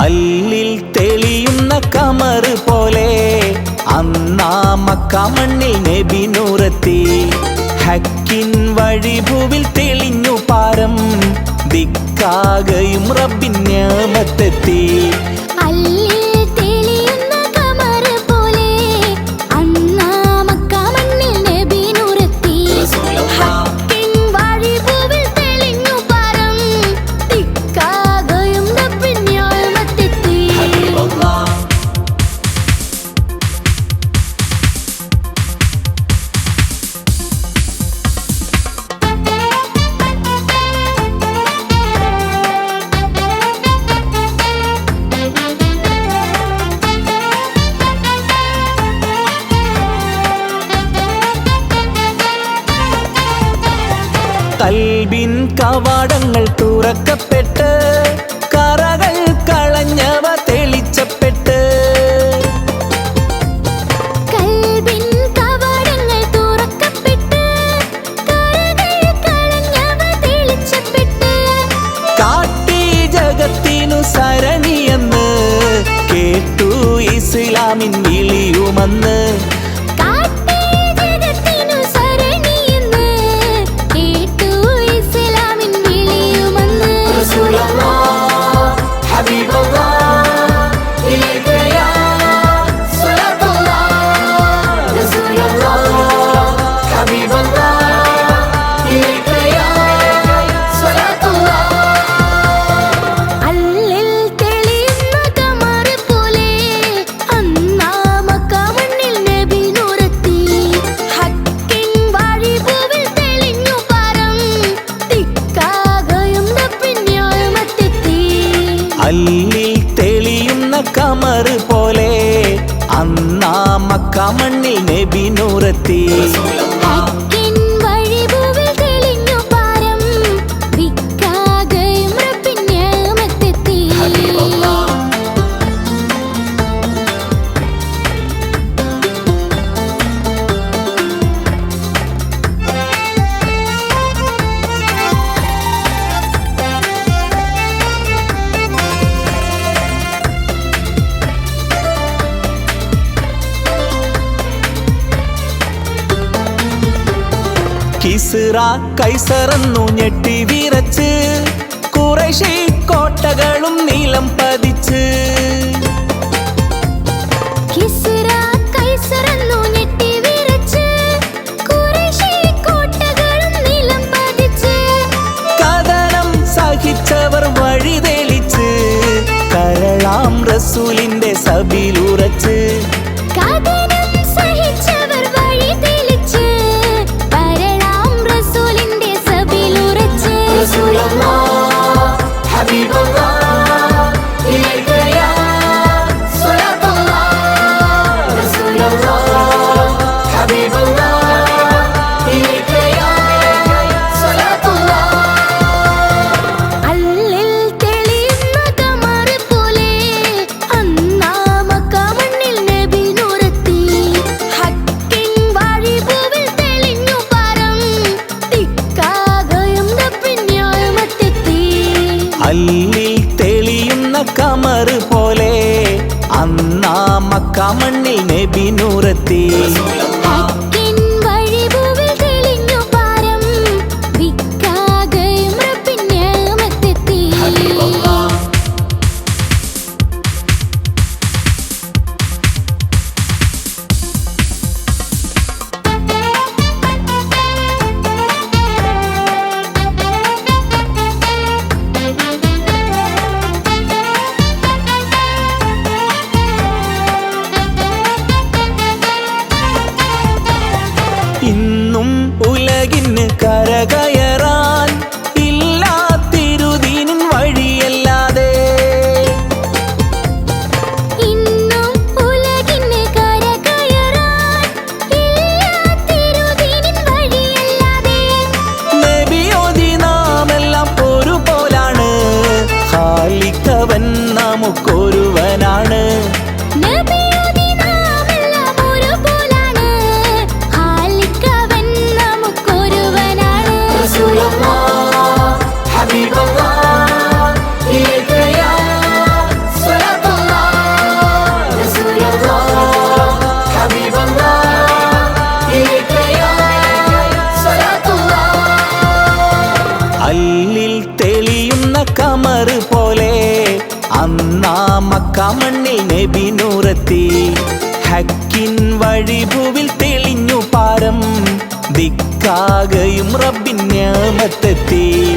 കല്ലിൽ തെളിയുന്ന കമർ പോലെ അന്നാ മക്ക മണ്ണിൽ നബി നൂറെത്തി. ഹക്കിൻ വഴിഭൂവിൽ തെളിഞ്ഞു പാരം, ദിക്കാകയും റബ്ബിൻ നിഅമത്തെത്തി. കൽബിൻ കവാടങ്ങൾ തുറക്കപ്പെട്ട്, കറകൾ കളഞ്ഞവ തെളിച്ചപ്പെട്ട്. കൽബിൻ കവാടങ്ങൾ തുറക്കപ്പെട്ട്, കറകൾ കളഞ്ഞവ തെളിച്ചപ്പെട്ട്. കാട്ടി ജഗത്തിനു സരണിയെന്ന് കേട്ടു ഇസ്ലാമിൻ വിളിയുമെന്ന്. കല്ലിൽ തെളിയുന്ന കമർ പോലെ അന്നാ മക്ക മണ്ണിൽ നബി നൂറെത്തി. കിസ്റ കൈസറന്നു ഞെട്ടി വിറച്ച്, ഖുറൈശി കോട്ടകളും നീലം പതിച്ച്. കിസ്റ കൈസറന്നു ഞെട്ടി വിറച്ച്, ഖുറൈശി കോട്ടകളും നീലം പതിച്ച്. കഥനം സഹിച്ചവർ വഴി തെളിച്ച്, കരളാം റസൂലിന്റെ സബിലുറച്ച്. കല്ലിൽ തെളിയുന്ന കമർ പോലെ അന്നാ മക്ക മണ്ണിൽ നബി നൂറെത്തി. ഇന്നും ഉലകിന് കരകയറാൻ ഇല്ലാത്തിരുദീനിൻ വഴിയല്ലാതെ. ഇന്നും ഉലകിന് കരകയറാൻ ഇല്ലാത്തിരുദീനിൻ വഴിയല്ലാതെ. നബിയോതി നാമെല്ലാം ഒരുപോലാണ്, ഖാലിഖവൻ നമുക്കൊരുവനാണ്. ലോകത്തെത്തി. ഹക്കിൻ വഴിഭൂവിൽ തെളിഞ്ഞു പാരം, ദിക്കാകയും റബ്ബിൻ നിഅമത്തെത്തി.